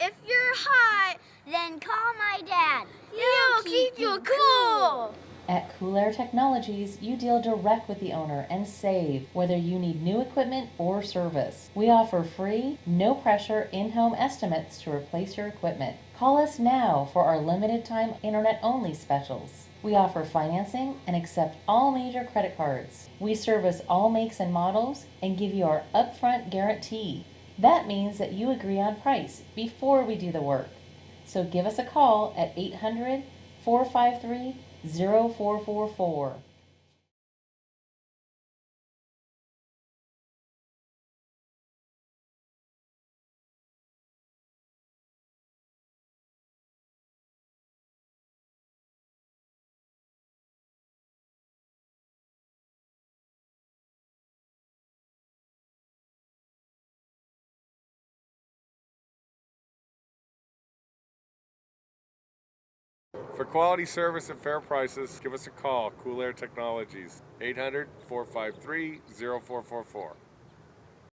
If you're hot, then call my dad. He'll keep you cool. At Cool Air Technologies, you deal direct with the owner and save, whether you need new equipment or service. We offer free, no-pressure in-home estimates to replace your equipment. Call us now for our limited-time internet-only specials. We offer financing and accept all major credit cards. We service all makes and models and give you our upfront guarantee. That means that you agree on price before we do the work. So give us a call at 800-453-0444. For quality service and fair prices, give us a call. Cool Air Technologies, 800-453-0444.